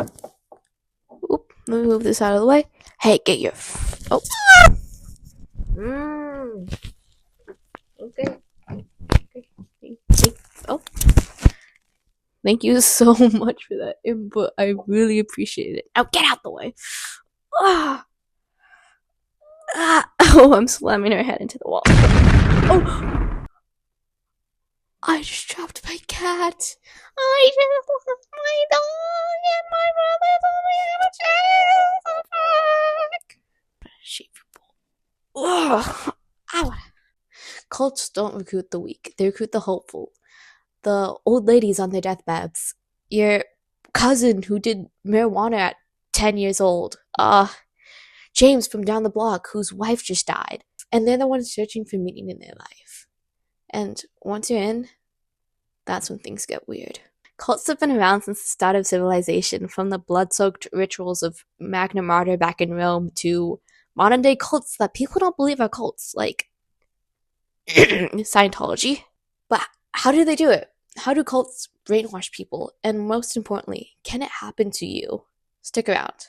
Oop, let me move this out of the way. Hey, get your. Oh. Okay. Okay. Oh. Thank you so much for that input. I really appreciate it. Now get out the way. Ah. Oh, I'm slamming her head into the wall. Oh. I just dropped my cat. I just lost my dog and my brother's only have a chance. Shave your ball. Ow. Cults don't recruit the weak. They recruit the hopeful. The old ladies on their deathbeds. Your cousin who did marijuana at 10 years old. James from down the block whose wife just died. And they're the ones searching for meaning in their life. And once you're in, that's when things get weird. Cults have been around since the start of civilization, from the blood-soaked rituals of Magna Mater back in Rome to modern-day cults that people don't believe are cults, like Scientology. But how do they do it? How do cults brainwash people? And most importantly, can it happen to you? Stick around.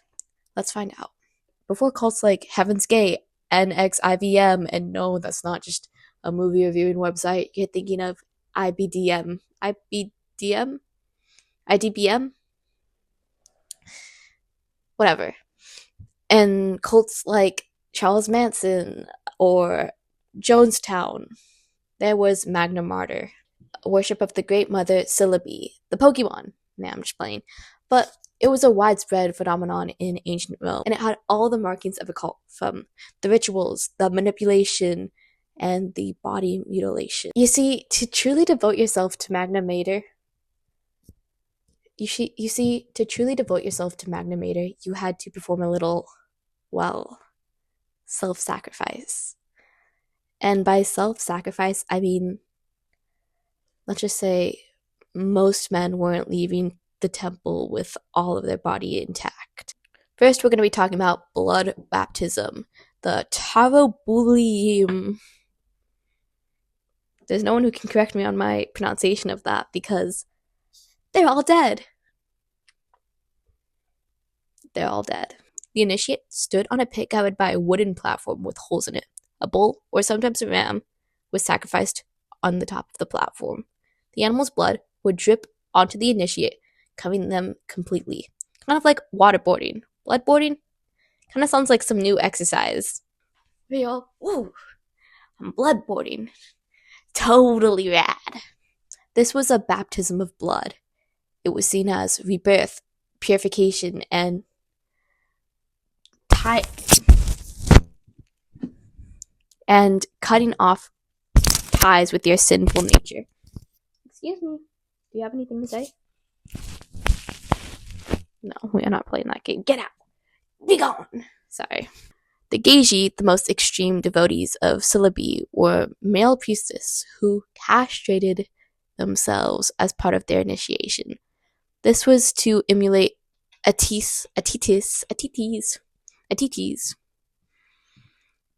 Let's find out. Before cults like Heaven's Gate, NXIVM, and no, that's not just a movie reviewing website, you're thinking of IBDM. IDBM? Whatever. And cults like Charles Manson or Jonestown, there was Magna Mater, worship of the Great Mother Celebi, the Pokemon. Nah, I'm just playing. But it was a widespread phenomenon in ancient Rome, and it had all the markings of a cult, from the rituals, the manipulation, and the body mutilation. You see, to truly devote yourself to Magna Mater, you had to perform a little, well, self-sacrifice. And by self-sacrifice, I mean, let's just say most men weren't leaving the temple with all of their body intact. First, we're going to be talking about blood baptism, the Tarobulium. There's no one who can correct me on my pronunciation of that because they're all dead. They're all dead. The initiate stood on a pit covered by a wooden platform with holes in it. A bull, or sometimes a ram, was sacrificed on the top of the platform. The animal's blood would drip onto the initiate, covering them completely. Kind of like waterboarding. Bloodboarding? Kind of sounds like some new exercise. We all, woo, I'm bloodboarding. Totally rad. This was a baptism of blood. It was seen as rebirth, purification, and cutting off ties with your sinful nature. Excuse me. Do you have anything to say? No, we are not playing that game. Get out. Be gone. Sorry. The Geiji, the most extreme devotees of Celebi, were male priestesses who castrated themselves as part of their initiation. This was to emulate Atitis,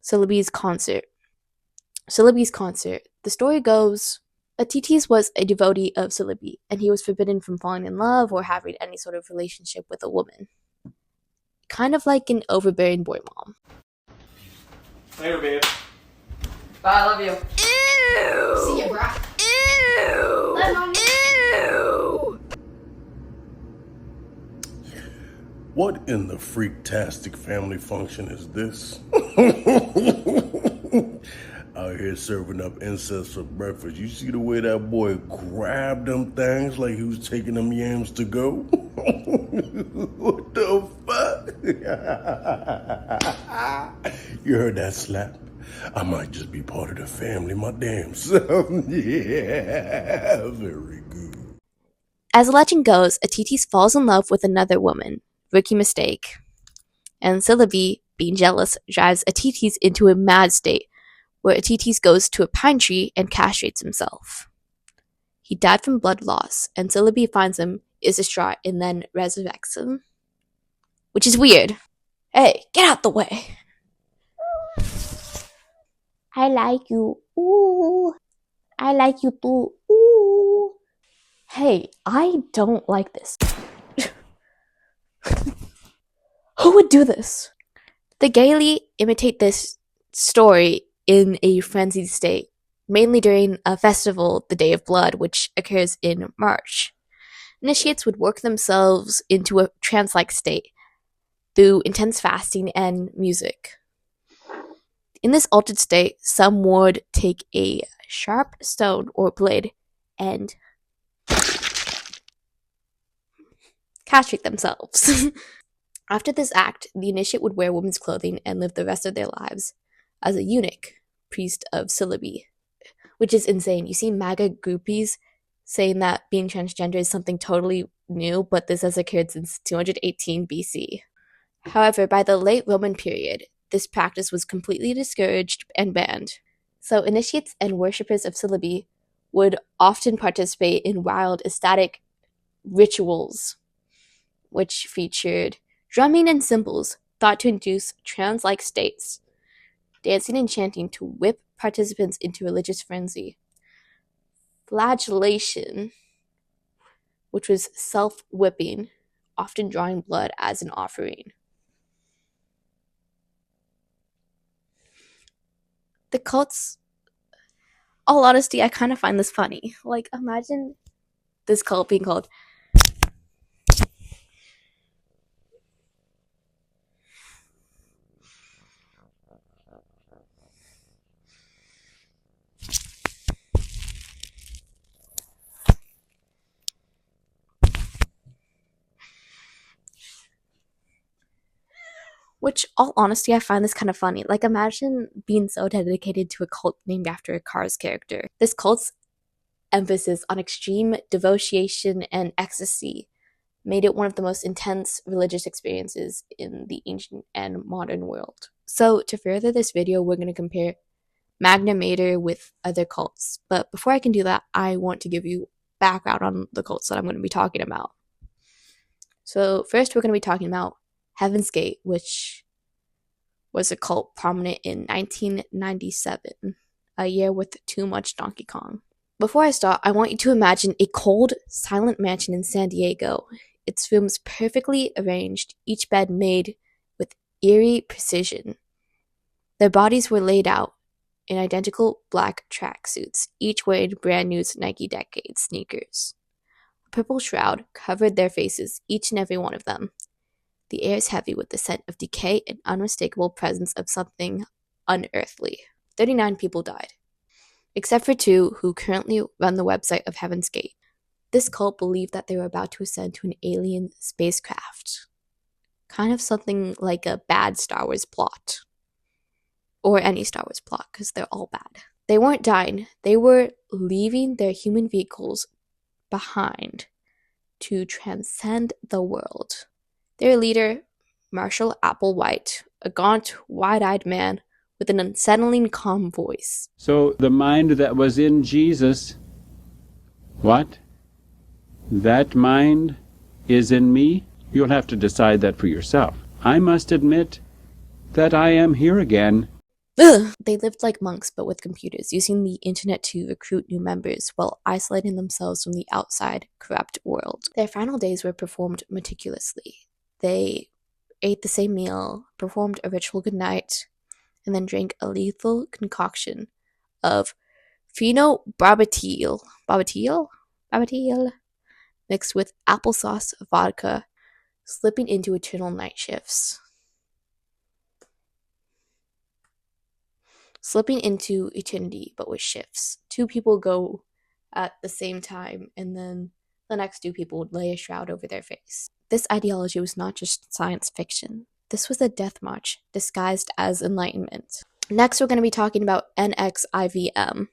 Celebi's concert. The story goes, Atitis was a devotee of Celebi, and he was forbidden from falling in love or having any sort of relationship with a woman. Kind of like an overbearing boy mom. Later, babe. Bye, I love you. Ew! See ya, bro. Ew! Bye, Mom. Ew! What in the freaktastic family function is this? Out here serving up incest for breakfast. You see the way that boy grabbed them things like he was taking them yams to go? What the fuck? You heard that slap? I might just be part of the family, my damn self. Yeah, very good. As the legend goes, Atitis falls in love with another woman, rookie mistake. And Celebi, being jealous, drives Atitis into a mad state, where Atitis goes to a pine tree and castrates himself. He died from blood loss, and Celebi finds him, is distraught, and then resurrects him. Which is weird. Hey, get out the way! I like you. Ooh. I like you too. Ooh. Hey, I don't like this. Who would do this? They gaily imitate this story in a frenzied state, mainly during a festival, the Day of Blood, which occurs in March. Initiates would work themselves into a trance-like state through intense fasting and music. In this altered state, some would take a sharp stone or blade and castrate themselves. After this act, the initiate would wear women's clothing and live the rest of their lives as a eunuch, priest of Celebi, which is insane. You see MAGA groupies saying that being transgender is something totally new, but this has occurred since 218 BC. However, by the late Roman period, this practice was completely discouraged and banned. So initiates and worshippers of Celebi would often participate in wild, ecstatic rituals, which featured drumming and cymbals thought to induce trance-like states, dancing and chanting to whip participants into religious frenzy, flagellation, which was self-whipping, often drawing blood as an offering. The cults, all honesty, I kind of find this funny. Like, imagine this cult being called which, all honesty, I find this kind of funny. Like, imagine being so dedicated to a cult named after a Cars character. This cult's emphasis on extreme devotion and ecstasy made it one of the most intense religious experiences in the ancient and modern world. So, to further this video, we're going to compare Magna Mater with other cults. But before I can do that, I want to give you background on the cults that I'm going to be talking about. So, first, we're going to be talking about Heaven's Gate, which was a cult prominent in 1997, a year with too much Donkey Kong. Before I start, I want you to imagine a cold, silent mansion in San Diego. Its rooms perfectly arranged, each bed made with eerie precision. Their bodies were laid out in identical black tracksuits, each wearing brand new Nike Decade sneakers. A purple shroud covered their faces, each and every one of them. The air is heavy with the scent of decay and unmistakable presence of something unearthly. 39 people died, except for 2 who currently run the website of Heaven's Gate. This cult believed that they were about to ascend to an alien spacecraft. Kind of something like a bad Star Wars plot. Or any Star Wars plot, because they're all bad. They weren't dying, they were leaving their human vehicles behind to transcend the world. Their leader, Marshall Applewhite, a gaunt, wide-eyed man with an unsettling calm voice. So the mind that was in Jesus, what? That mind is in me? You'll have to decide that for yourself. I must admit that I am here again. Ugh. They lived like monks but with computers, using the internet to recruit new members while isolating themselves from the outside, corrupt world. Their final days were performed meticulously. They ate the same meal, performed a ritual goodnight, and then drank a lethal concoction of phenobarbital mixed with applesauce vodka, slipping into eternal night shifts. Slipping into eternity, but with shifts. 2 people go at the same time, and then the next 2 people would lay a shroud over their face. This ideology was not just science fiction. This was a death march disguised as enlightenment. Next, we're going to be talking about NXIVM,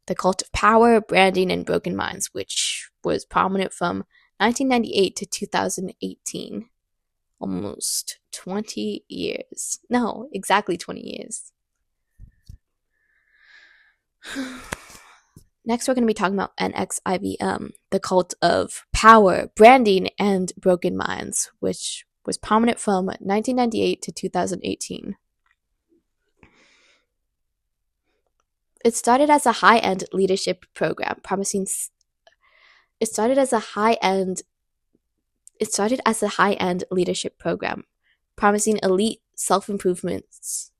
the cult of power, branding, and broken minds, which was prominent from 1998 to 2018. Almost 20 years. No, exactly 20 years. Next, we're going to be talking about NXIVM, the cult of power, branding, and broken minds, which was prominent from 1998 to 2018. It started as a high-end leadership program, promising. It started as a high-end It started as a high-end leadership program, promising elite self-improvements.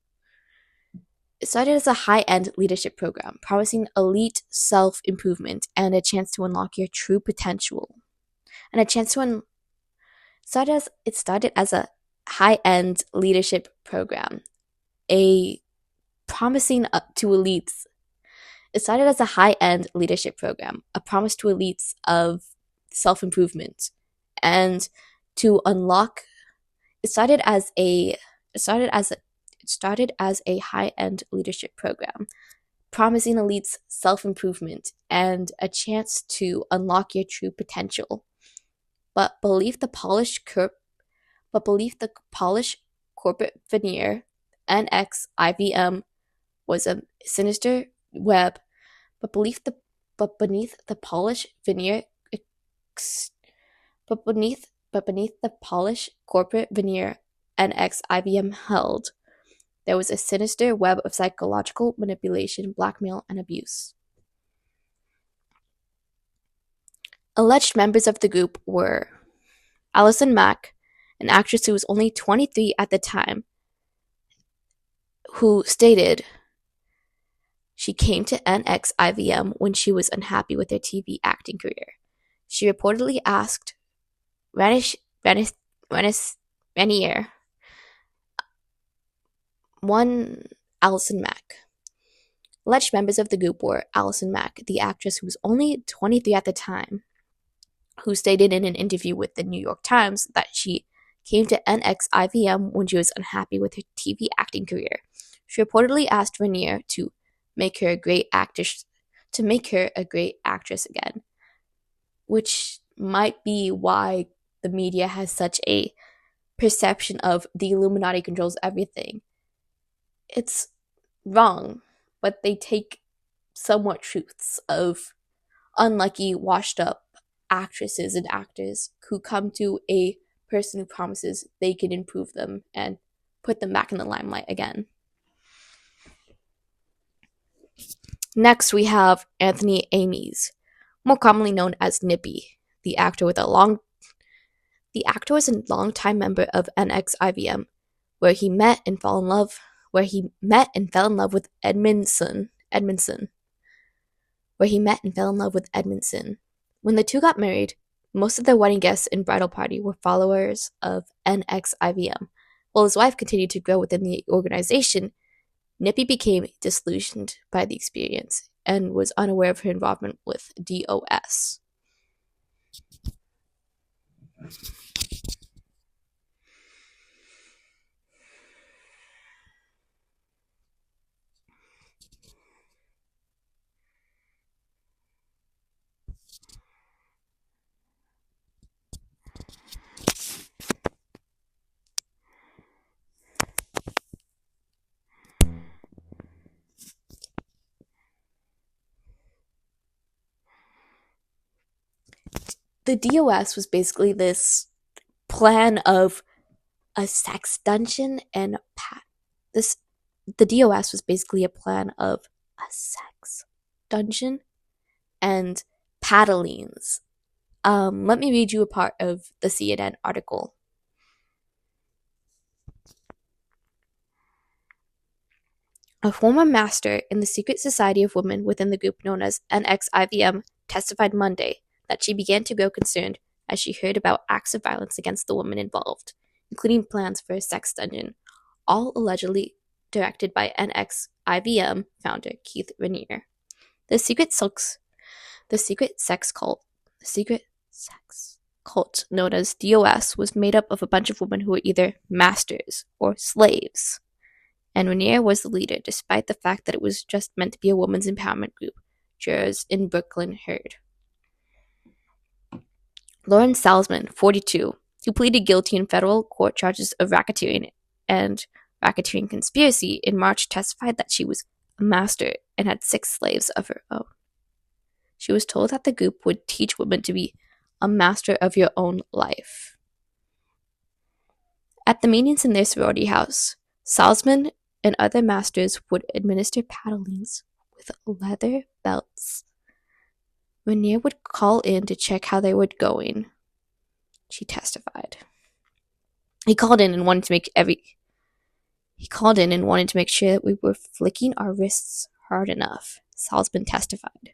It started as a high-end leadership program, promising elite self-improvement and a chance to unlock your true potential. And a chance to it started as a high-end leadership program, a promising to elites. It started as a high-end leadership program, a promise to elites of self-improvement, and to unlock. It started as a high-end leadership program, promising elites self-improvement and a chance to unlock your true potential. But beneath the polished corporate veneer, NXIVM was a sinister web. But beneath the polished corporate veneer NXIVM held, there was a sinister web of psychological manipulation, blackmail, and abuse. Alleged members of the group were Allison Mack, an actress who was only 23 at the time, who stated she came to NXIVM when she was unhappy with her TV acting career. She reportedly asked Ranier. One Allison Mack. Alleged members of the group were Allison Mack, the actress who was only 23 at the time, who stated in an interview with the New York Times that she came to NXIVM when she was unhappy with her TV acting career. She reportedly asked Ranier to make her a great actress again, which might be why the media has such a perception of the Illuminati controls everything. It's wrong, but they take somewhat truths of unlucky, washed up actresses and actors who come to a person who promises they can improve them and put them back in the limelight again. Next, we have Anthony Amies, more commonly known as Nippy. The actor was a long-time member of NXIVM, where he met and fell in love with Edmondson. When the two got married, most of the wedding guests and bridal party were followers of NXIVM. While his wife continued to grow within the organization, Nippy became disillusioned by the experience and was unaware of her involvement with DOS. The DOS was basically this plan of a sex dungeon and the DOS was basically a plan of a sex dungeon and paddlings. Let me read you a part of the CNN article. A former master in the secret society of women within the group known as NXIVM testified Monday that she began to grow concerned as she heard about acts of violence against the women involved, including plans for a sex dungeon, all allegedly directed by NXIVM founder Keith Raniere. The secret sex cult known as DOS was made up of a bunch of women who were either masters or slaves, and Raniere was the leader, despite the fact that it was just meant to be a women's empowerment group, jurors in Brooklyn heard. Lauren Salzman, 42, who pleaded guilty in federal court charges of racketeering and racketeering conspiracy in March, testified that she was a master and had 6 slaves of her own. She was told that the group would teach women to be a master of your own life. At the meetings in their sorority house, Salzman and other masters would administer paddlings with leather belts. Raniere would call in to check how they were going. She testified. He called in and wanted to make sure that we were flicking our wrists hard enough. Salzman testified.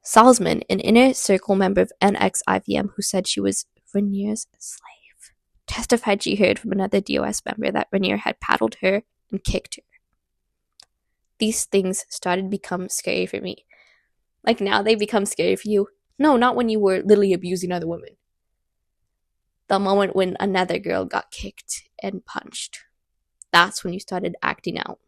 Salzman, an inner circle member of NXIVM who said she was Rainier's slave, testified she heard from another DOS member that Rainier had paddled her and kicked her. These things started to become scary for me. Like now they become scary for you. No, not when you were literally abusing other women. The moment when another girl got kicked and punched. That's when you started acting out.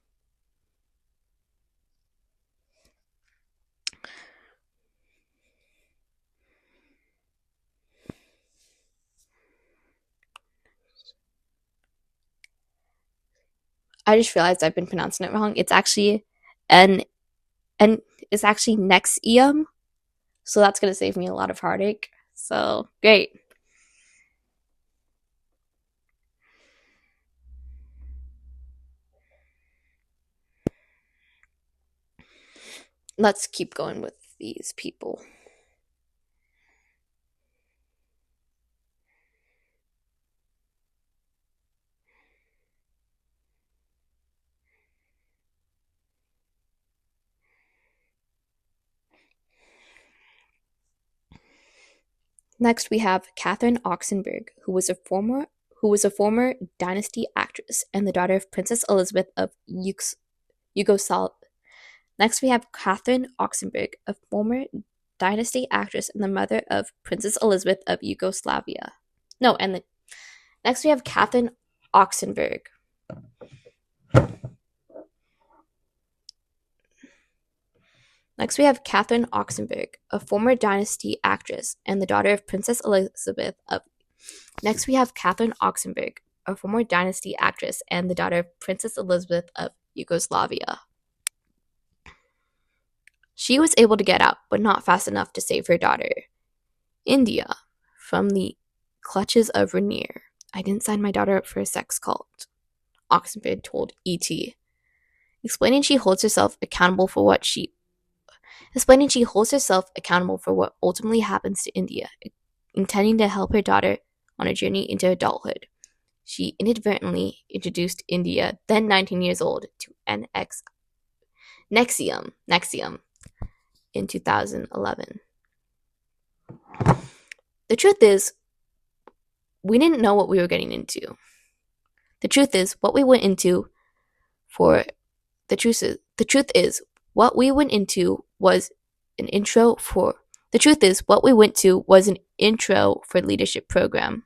I just realized I've been pronouncing it wrong. It's actually it's actually Nexium. So that's going to save me a lot of heartache. So, great. Let's keep going with these people. Next, we have Catherine Oxenberg, who was a former Dynasty actress and the daughter of Princess Elizabeth of Yugoslavia. Next, we have Catherine Oxenberg, a former Dynasty actress and the mother of Princess Elizabeth of Yugoslavia. Next we have Catherine Oxenberg. Next, we have Catherine Oxenberg, a former Dynasty actress and the daughter of Princess Elizabeth of. Next, we have Catherine Oxenberg, a former Dynasty actress and the daughter of Princess Elizabeth of Yugoslavia. She was able to get out, but not fast enough to save her daughter, India, from the clutches of Rainier. I didn't sign my daughter up for a sex cult, Oxenberg told E.T., explaining she holds herself accountable for what ultimately happens to India, intending to help her daughter on a journey into adulthood. She inadvertently introduced India, then 19 years old, to Nexium in 2011. The truth is, we didn't know what we were getting into. The truth is, what we went into was an intro for leadership program,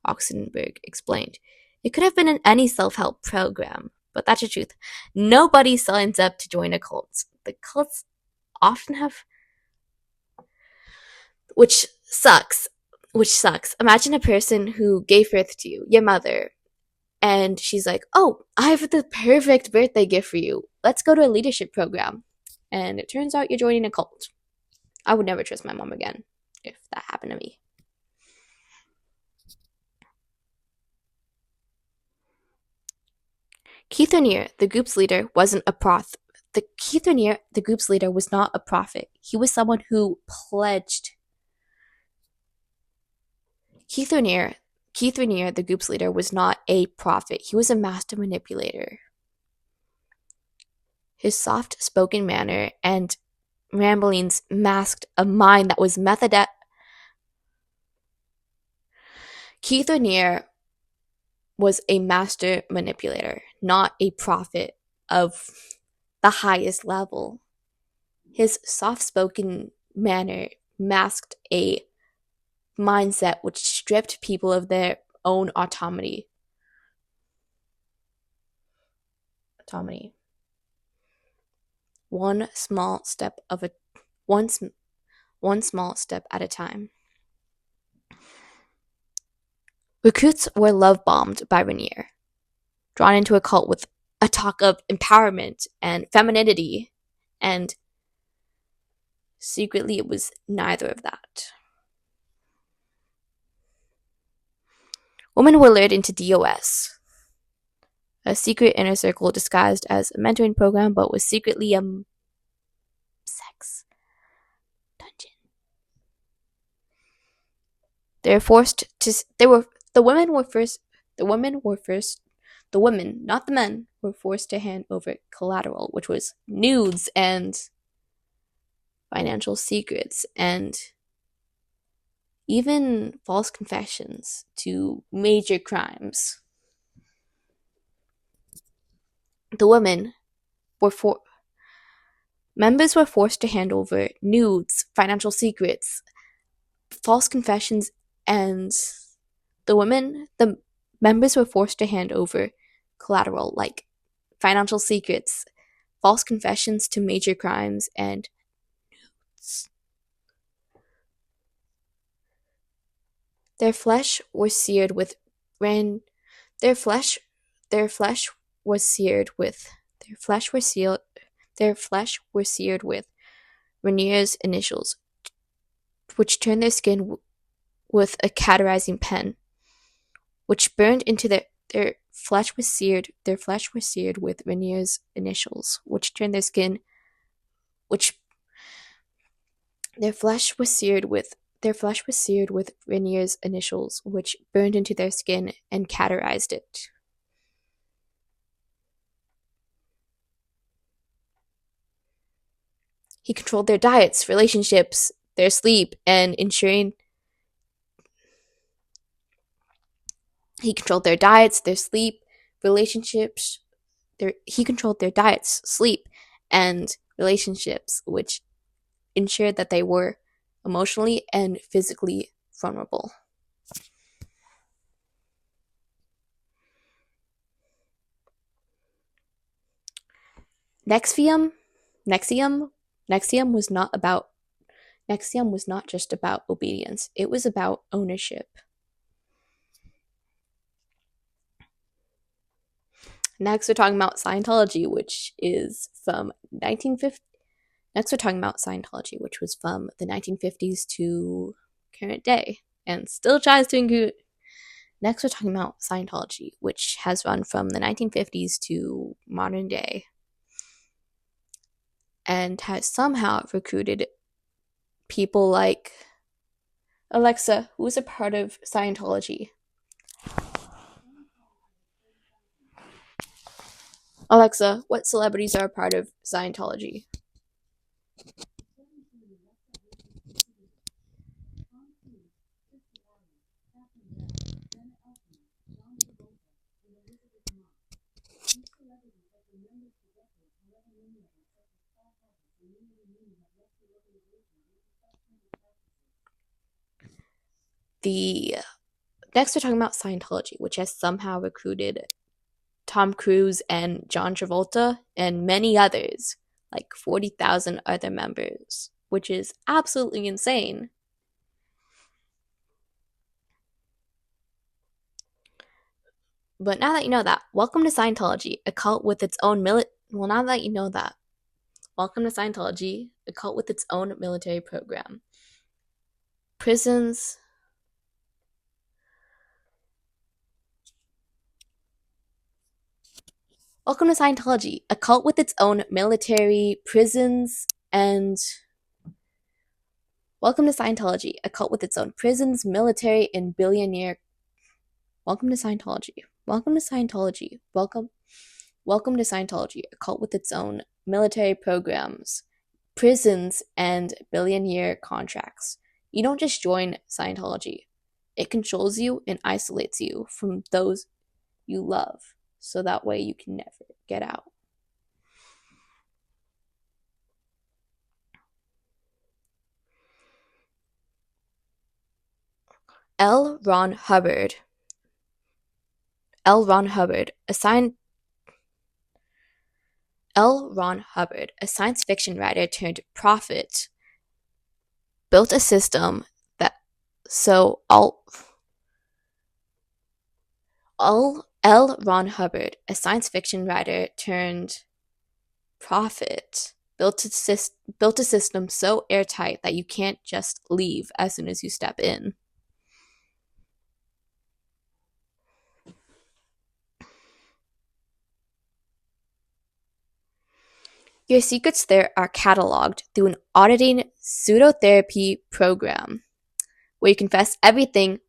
Oxenberg explained. It could have been in any self-help program, but that's the truth. Nobody signs up to join a cult. The cults often have, which sucks. Imagine a person who gave birth to you, your mother, and she's like, oh, I have the perfect birthday gift for you. Let's go to a leadership program. And it turns out you're joining a cult. I would never trust my mom again if that happened to me. Keith Rainier, the group's leader, wasn't a prophet. Keith Rainier, the group's leader, was not a prophet. He was someone who pledged. Keith Rainier, the group's leader, was not a prophet. He was a master manipulator. His soft-spoken manner and ramblings masked a mind that was Keith Rainier was a master manipulator, not a prophet of the highest level. His soft-spoken manner masked a mindset which stripped people of their own autonomy. One small step at a time. Recruits were love-bombed by Rainier, drawn into a cult with a talk of empowerment and femininity, and secretly it was neither of that. Women were lured into DOS, a secret inner circle disguised as a mentoring program, but was secretly a sex dungeon. They were forced to. They were the women were first. The women were first. The women, not the men, were forced to hand over collateral, which was nudes and financial secrets, and even false confessions to major crimes. The women were members were forced to hand over nudes, financial secrets, false confessions, and the members were forced to hand over collateral like financial secrets, false confessions to major crimes, and nudes. Their flesh was seared with ran their flesh their flesh was seared with their flesh were sealed their flesh were seared with Rainier's initials, which turned their skin with a cauterizing pen, which burned into their flesh was seared with Rainier's initials, which turned their skin which their flesh was seared with Rainier's initials, which burned into their skin and cauterized it. He controlled their diets, relationships, their sleep, and ensuring he controlled their diets, their sleep, relationships. He controlled their diets, sleep, and relationships, which ensured that they were emotionally and physically vulnerable. Nexium was not just about obedience. It was about ownership. Next, we're talking about Scientology, which is from 1950. Next, we're talking about Scientology, which was from the 1950s to current day, and still tries to include. Next, we're talking about Scientology, which has run from the 1950s to modern day, and has somehow recruited people like Alexa, who is a part of Scientology. Alexa, what celebrities are a part of Scientology? Next we're talking about Scientology, which has somehow recruited Tom Cruise and John Travolta and many others, like 40,000 other members, which is absolutely insane. But now that you know that, welcome to Scientology, a cult with its own now that you know that, welcome to Scientology, a cult with its own military program. Prisons. Welcome to Scientology, a cult with its own military, prisons, and welcome to Scientology, a cult with its own prisons, military, and billionaire. Welcome to Scientology. Welcome to Scientology. Welcome to Scientology, a cult with its own military programs, prisons, and billionaire contracts. You don't just join Scientology. It controls you and isolates you from those you love, so that way you can never get out. L. Ron Hubbard, a science fiction writer turned prophet, built a system that L. Ron Hubbard, a science fiction writer turned prophet, built a system so airtight that you can't just leave as soon as you step in. Your secrets there are cataloged through an auditing pseudotherapy program. where you confess everything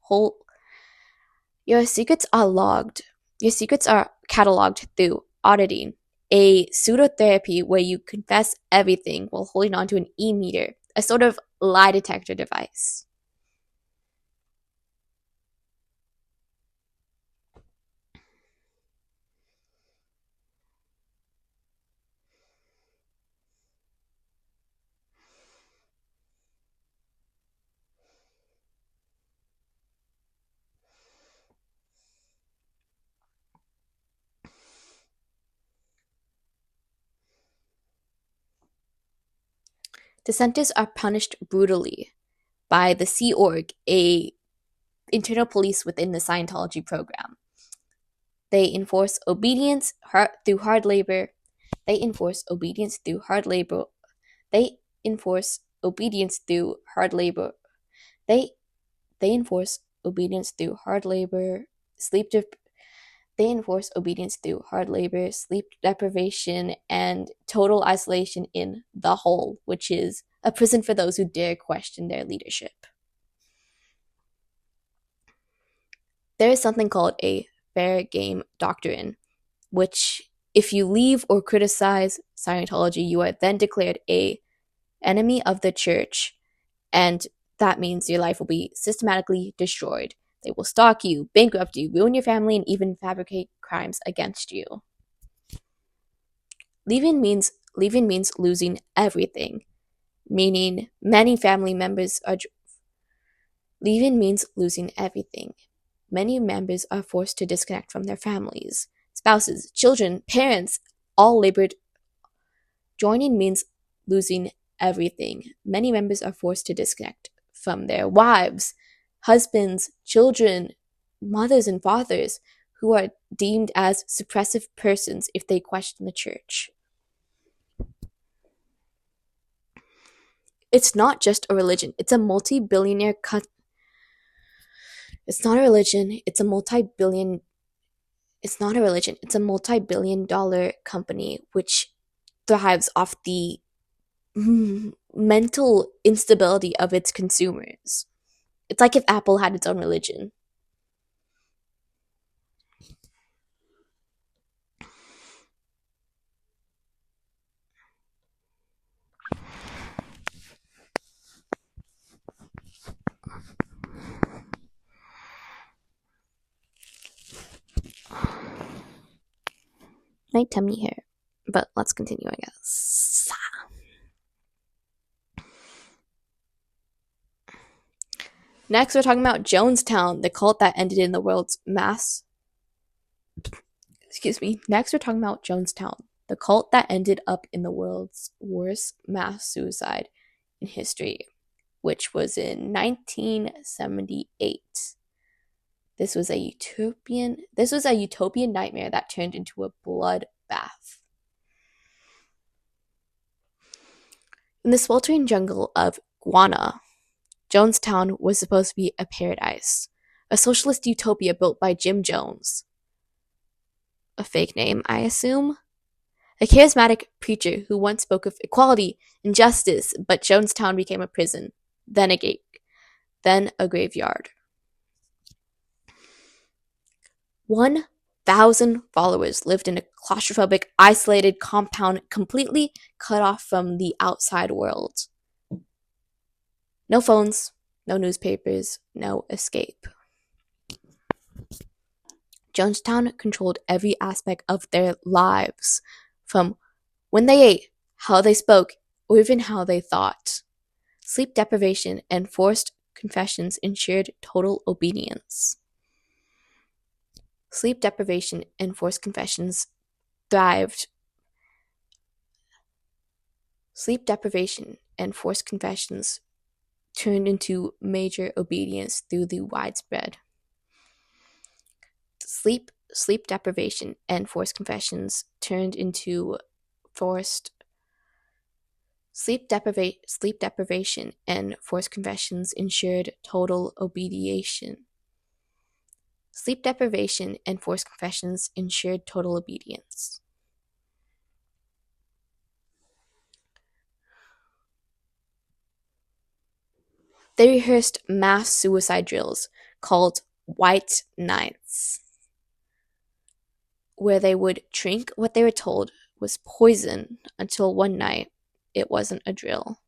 whole. Your secrets are logged. Your secrets are cataloged through auditing, a pseudotherapy where you confess everything while holding onto an e-meter, a sort of lie detector device. Dissenters are punished brutally by the Sea Org, a internal police within the Scientology program. They enforce obedience through hard labor. They enforce obedience through hard labor. They enforce obedience through hard labor. They they enforce obedience through hard labor, they enforce obedience through hard labor, sleep deprivation, and total isolation in the Hole, which is a prison for those who dare question their leadership. There is something called a fair game doctrine, which if you leave or criticize Scientology, you are then declared a enemy of the church, and that means your life will be systematically destroyed. They will stalk you, bankrupt you, ruin your family, and even fabricate crimes against you. Leaving means losing everything, meaning many family members are leaving means losing everything. Many members are forced to disconnect from their families, spouses, children, parents, all labored. Joining means losing everything. Many members are forced to disconnect from their wives, husbands, children, mothers, and fathers who are deemed as suppressive persons if they question the church. It's not just a religion, it's a multi-billionaire It's not a religion, it's a multi-billion It's not a religion, it's a multi-billion-dollar company which thrives off the mental instability of its consumers. It's like if Apple had its own religion. My tummy here. But let's continue, I guess. Next, we're talking about Jonestown, the cult that ended in the world's mass. Next, we're talking about Jonestown, the cult that ended up in the world's worst mass suicide in history, which was in 1978. This was a utopian nightmare that turned into a bloodbath. In the sweltering jungle of Guana, Jonestown was supposed to be a paradise, a socialist utopia built by Jim Jones. A fake name, I assume? A charismatic preacher who once spoke of equality and justice, but Jonestown became a prison, then a graveyard. 1,000 followers lived in a claustrophobic, isolated compound completely cut off from the outside world. No phones, no newspapers, no escape. Jonestown controlled every aspect of their lives, from when they ate, how they spoke, or even how they thought. Sleep deprivation and forced confessions ensured total obedience. Sleep deprivation and forced confessions thrived. Sleep deprivation and forced confessions turned into major obedience through the widespread. Sleep deprivation and forced confessions turned into forced. Sleep deprivation and forced confessions ensured total obedience. Sleep deprivation and forced confessions ensured total obedience. They rehearsed mass suicide drills called White Nights, where they would drink what they were told was poison until one night it wasn't a drill.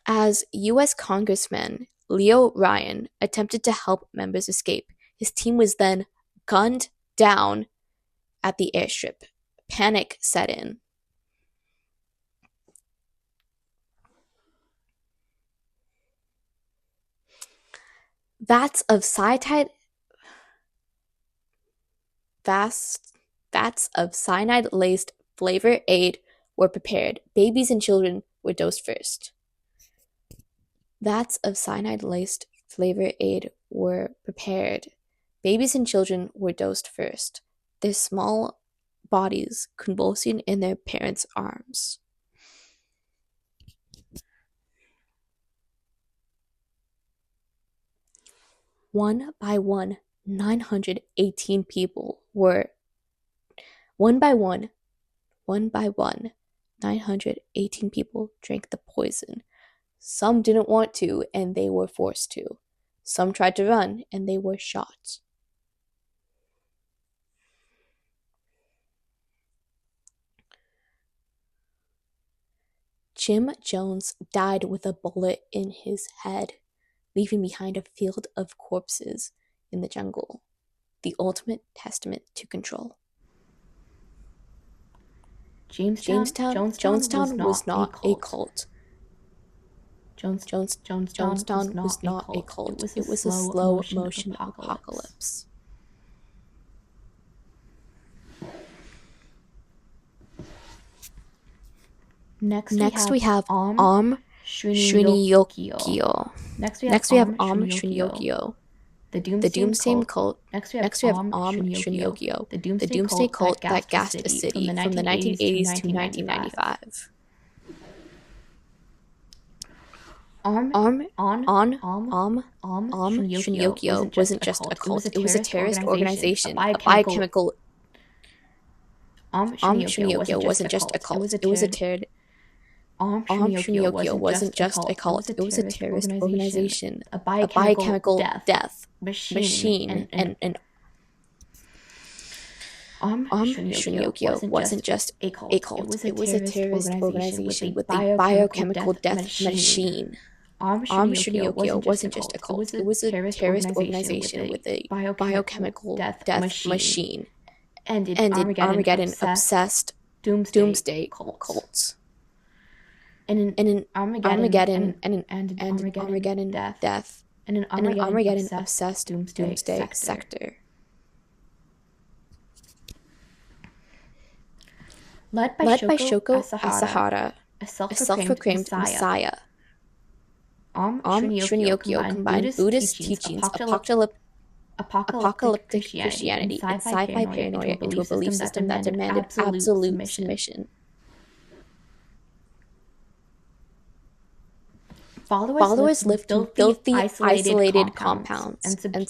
As U.S. Congressman Leo Ryan attempted to help members escape, his team was then gunned down at the airstrip. Panic set in. Vats of cyanide-laced flavor aid were prepared. Babies and children were dosed first. Vats of cyanide-laced flavor aid were prepared. Babies and children were dosed first, their small bodies convulsing in their parents' arms. One by one, 918 people were 918 people drank the poison. Some didn't want to, and they were forced to. Some tried to run, and they were shot. Jim Jones died with a bullet in his head, leaving behind a field of corpses in the jungle, the ultimate testament to control. Jonestown was not a cult. Jonestown was not a cult. It was a slow motion apocalypse. Next we have Shinryokyo. Next we have Shinryokyo. The Doomsday cult. Next we have Shinryokyo. The Doomsday cult that gassed a city from the 1980s to 1995. Shinryokyo wasn't just a cult. It was a terrorist organization, a biochemical. Shinryokyo wasn't just a cult. It was a terrorist. Shinryokyo wasn't just a cult. It was a terrorist organization, a biochemical death machine, and Shinryokyo wasn't just a cult. It was a terrorist organization with a biochemical death machine. Shinryokyo wasn't just a cult. It was a terrorist organization with a biochemical death machine. And Armageddon-obsessed doomsday cults. And an Armageddon death. And an Armageddon-obsessed doomsday sector. Led by Shoko Asahara, a self-proclaimed messiah, Shinryokyo combined Buddhist teachings, apocalyptic Christianity, and sci-fi paranoia into a belief system that demanded absolute submission. Followers lived in filthy, isolated compounds, and were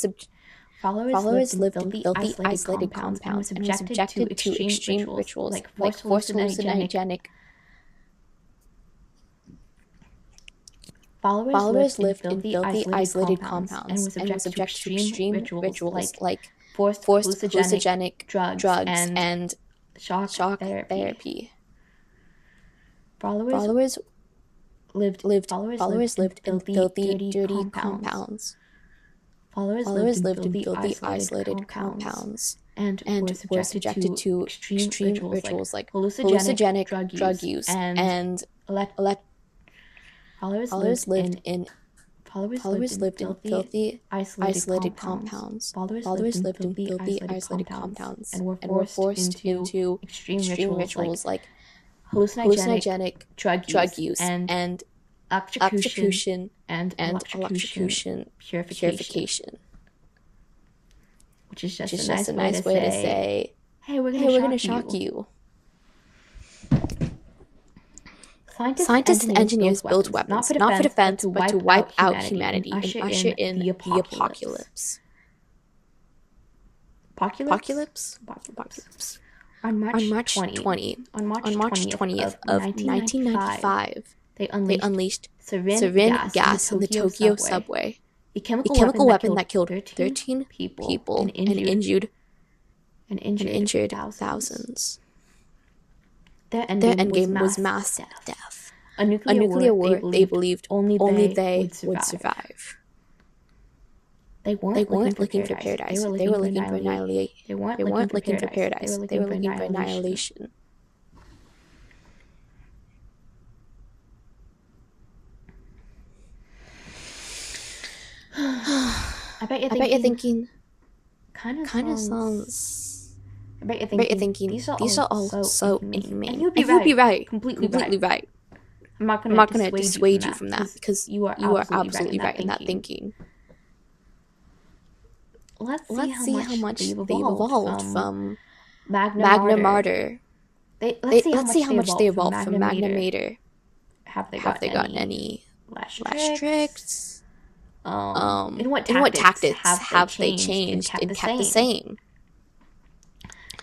subjected to extreme rituals like forced hallucinogenic. Followers lived in filthy, isolated compounds and were subjected to extreme rituals like forced hallucinogenic drugs and shock therapy. Followers lived in filthy, dirty compounds. Followers lived in filthy, isolated compounds and were subjected to extreme rituals like hallucinogenic drug use and Followers lived in filthy, isolated compounds. Followers lived in filthy, isolated compounds and were forced into extreme rituals like hallucinogenic drug use and electrocution and electrocution purification. Which is just a nice way to say, hey, we're going to shock you. Scientists and engineers build weapons, not for defense, but to wipe out humanity and usher in the apocalypse. Apocalypse? On March 20th of 1995, they unleashed sarin gas in the Tokyo subway, a chemical weapon that killed 13 people and injured thousands. Their endgame was mass death. A nuclear war they believed only they would survive. They weren't looking for paradise. They were looking for annihilation. They weren't looking for paradise. They were looking for annihilation. I bet you're thinking, kind of sounds. I bet you're thinking, these are all so inhumane. And you'd be right, completely right. I'm not going to dissuade you from that because you are absolutely right in that thinking. Let's see how much they've evolved from Magna Mater. Let's see how much they evolved from Magna Mater. Have they gotten any less strict? In what tactics have they changed and kept the same?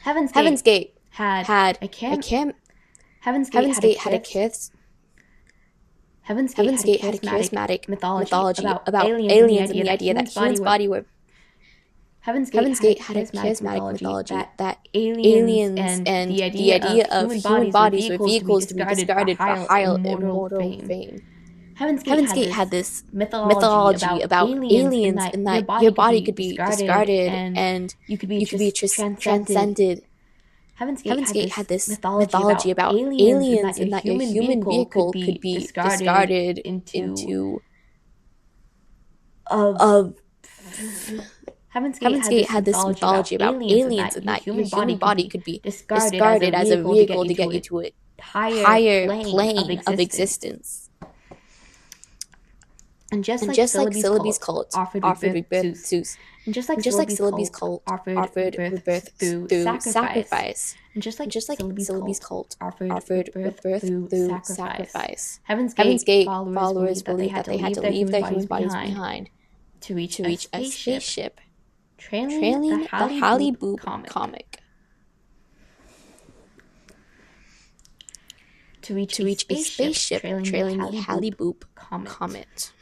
Heaven's Gate had a charismatic mythology about aliens and the idea that humans' body were. Heaven's Gate had a charismatic mythology that aliens and the idea of human bodies were vehicles to be discarded for higher immortal fame. Heaven's Gate had this mythology about aliens and that your body could be discarded and you could be transcended. Heaven's Gate had this mythology about aliens and that your human vehicle could be discarded into Heaven's Gate had this mythology about aliens and that your human body could be discarded as a vehicle to get you to a higher plane of existence. And just like Celebi's cult offered rebirth Zeus, and just like Celebi's cult offered rebirth through sacrifice, and just like Celebi's cult offered rebirth through sacrifice, Heaven's Gate followers believed that they had to leave their human bodies behind to reach a spaceship, trailing the Halley Boop comic. To reach a spaceship trailing the Halley Boop comet.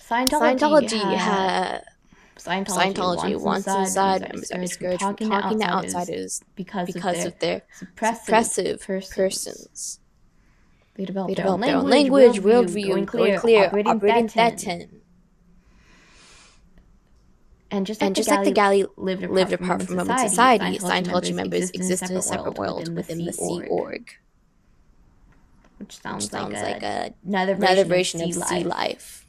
Scientology once inside members are discouraged from talking to outsiders because of their suppressive persons. They develop their own language, worldview, going clear, operating that 10. And just like the galley lived apart from Roman society, Scientology members exist in a separate world within the Sea Org. Which sounds like another version of sea life.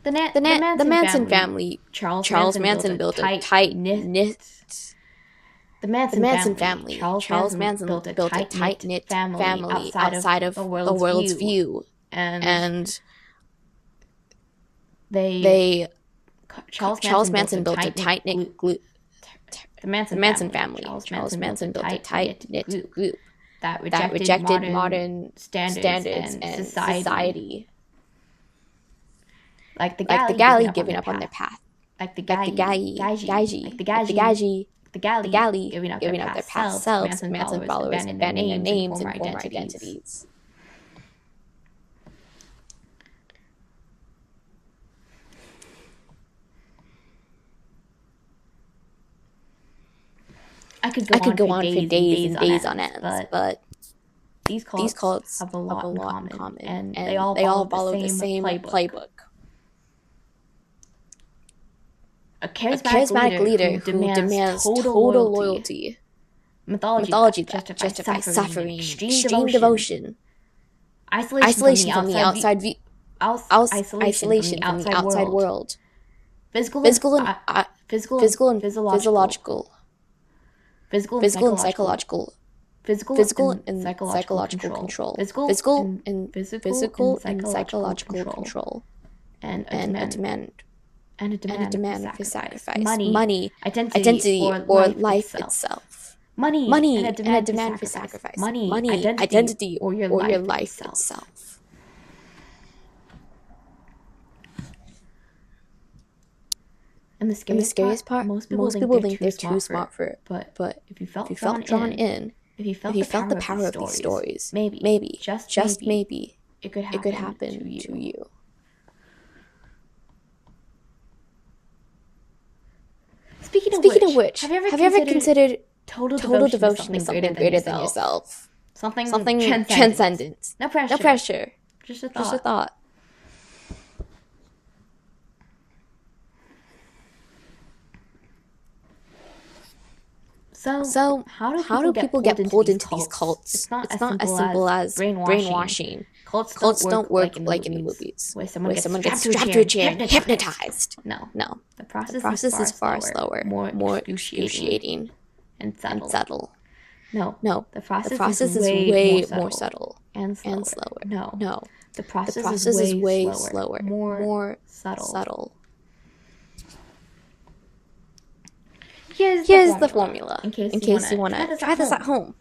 The Manson family. Charles Manson built a tight-knit. The Manson family. Charles Manson built a tight-knit family outside of the world's view, and Charles Manson built a tight-knit group. The Manson family. Charles Manson built a tight-knit group that rejected modern standards and society. Like the galley giving up on their path. Like the galley giving up their past selves. Manson followers abandoning their names and former identities. I could go on for days and days on end, but these cults have a lot in common, and they all follow the same playbook. A charismatic leader who demands total loyalty. Mythology that justifies suffering, extreme devotion. Isolation from the outside view. Isolation from the outside world. Physical and psychological. Physical and psychological control. Physical and psychological control. And a demand for sacrifice. Money, identity, or life itself. Money and a demand for sacrifice. Money, identity, or your life itself. And the scariest part, most people think they're too smart for it. But if you felt drawn in, if you felt the power of these stories, maybe, just maybe, it could happen to you. Speaking of which, have you ever considered total devotion to something greater than yourself? Something transcendent. No pressure. Just a thought. So how do people get pulled into these cults? It's not as simple as brainwashing. Cults don't work like in the movies, where someone gets strapped to a chair and hypnotized. No. The process is far slower, more excruciating, and subtle. No. The process is way more subtle and slower. No. The process is way slower, more subtle. Here's the formula, in case you want to try this at home.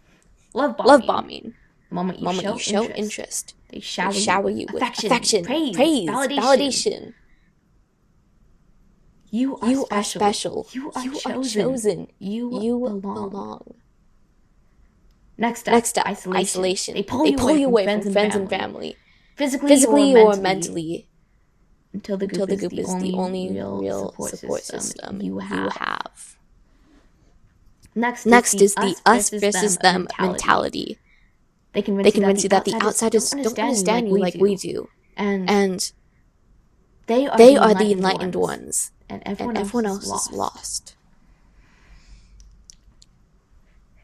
Love bombing. The moment you show interest, they shower you with affection, praise, validation. You are special. You are chosen. You belong. Next up, isolation. They pull you away from friends and family. Physically or mentally. Until the group is the only real support system you have. Next is the us versus them mentality. They convince you that the outsiders don't understand you like we do. And they are the enlightened ones. And everyone else is lost.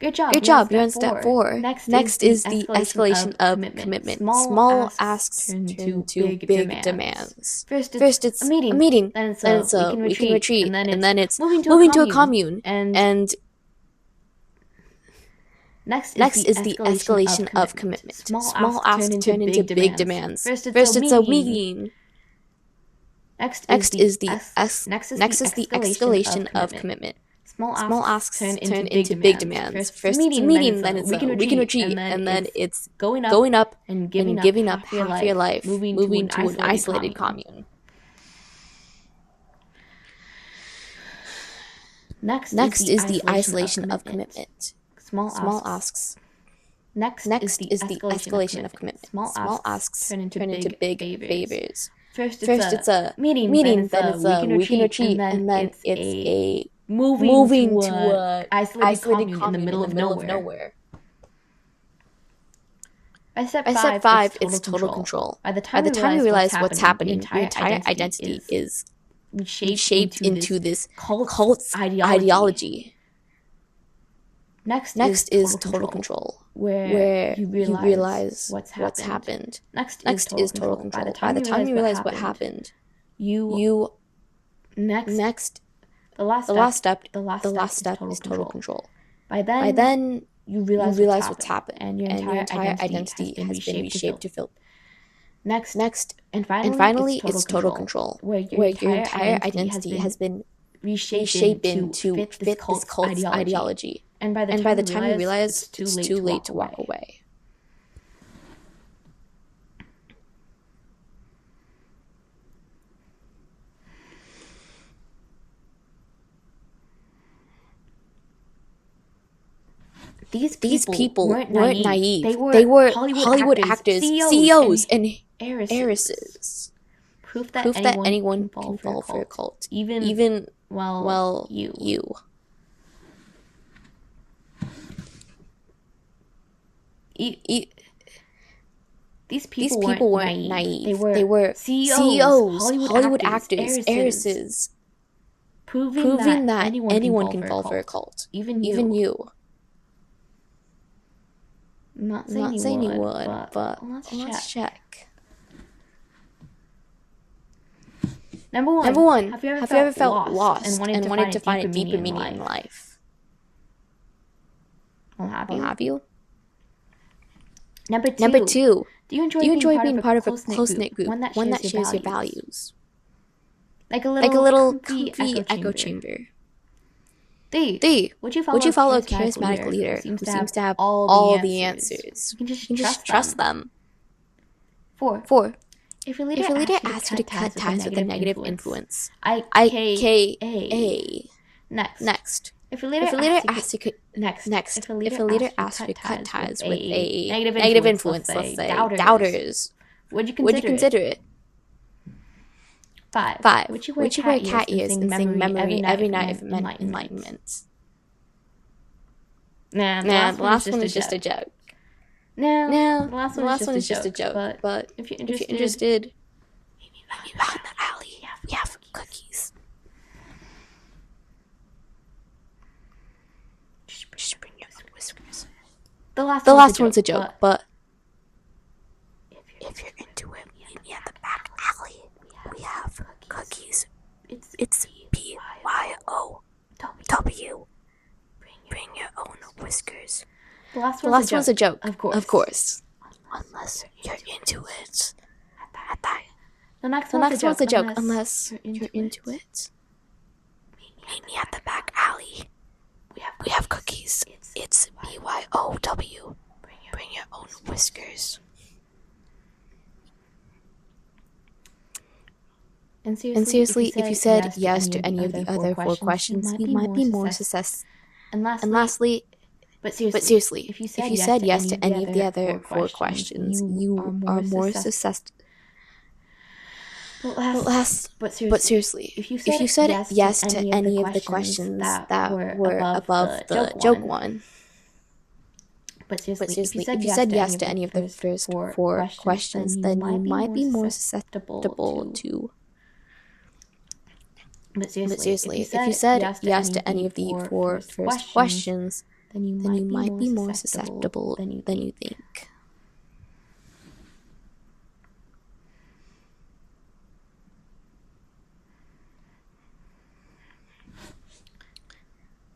Good job, you're on step 4. Next is the escalation of commitment. Small asks turn to big demands. First it's a meeting, then it's a we can retreat, and then it's moving to a commune. And Next is the escalation of commitment. Small asks turn into big demands. First it's a meeting. Next is the escalation of commitment. Small asks turn into big demands. First it's a meeting, then it's we can retreat, and then it's going up and giving up half your life, moving to an isolated commune. Next is the isolation of commitment. Small asks. Next is the escalation of commitment. Small asks turn into big favors. First it's a meeting, then it's a we can retreat, and then it's a moving to a isolated commune in the middle of nowhere. By step 5, it's total control. By the time you realize what's happening, your entire identity is shaped into this cult ideology. Next is total control, where you realize what's happened. Next is total control. By the time you realize what happened, the last step is total control. By then you realize what's happened, and your entire identity has been reshaped to fill. Next, and finally, it's total control, where your entire identity has been reshaped to fit this cult ideology. And by the time you realize, it's too late to walk away. These people weren't naive. They were Hollywood actors, CEOs, and heiresses. Proof that anyone can fall for a cult. Even you. These people weren't naive. They were CEOs, Hollywood actors, heiresses, proving that anyone can fall for a cult. Even you. I'm not I'm saying, not saying you you would, would, but let's let's check. Number one, have you ever felt lost and wanted to find a deeper meaning in life? Well, have you? Number two, do you enjoy being part of a close-knit group, one that shares your values? Like a little comfy echo chamber. Three, would you follow a charismatic leader who seems to have all the answers? You can just trust them. Four, if your leader asks you to cut ties with a negative influence, IKA. Next, if your leader asks you to cut ties with a negative influence, let's say doubters, would you consider it? Five, would you wear cat ears and sing memory every night if it meant enlightenment? Nah, the last one is just a joke. No, the last one is just a joke. But if you're interested, maybe out in the alley, we have cookies. Just bring your whiskers. The last one's a joke, but if you're into it, meet me at the back alley. We have cookies. It's BYOW. Bring your own whiskers. The last one's a joke, of course. Unless you're into it. The next one's a joke, unless you're into it. Meet me at the back alley. We have cookies. It's BYOW. Bring your own whiskers. And seriously, if you said yes to any of the other four questions, you might be more successful. And lastly, but seriously, if you said yes to any of the other four questions, you are more successful. But seriously, if you said yes to any of the questions that were above the joke one, but seriously, if you said yes to any of the first four questions, then you might be more susceptible to. But seriously, if you said yes to any of the four first questions, then you might be more susceptible than you think.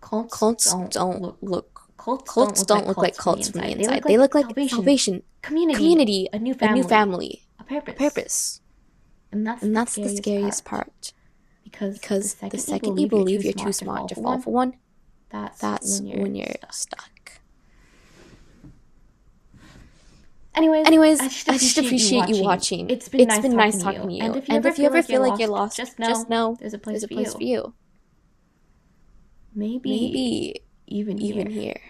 Cults don't look like cults from the inside. They look like salvation, community, a new family, a purpose. And that's the scariest part. Because the second you believe you're too smart to fall for one, that's when you're stuck. Anyways, I just appreciate you watching. It's been nice talking to you. And if you ever feel like you're lost, just know there's a place for you. Maybe even here.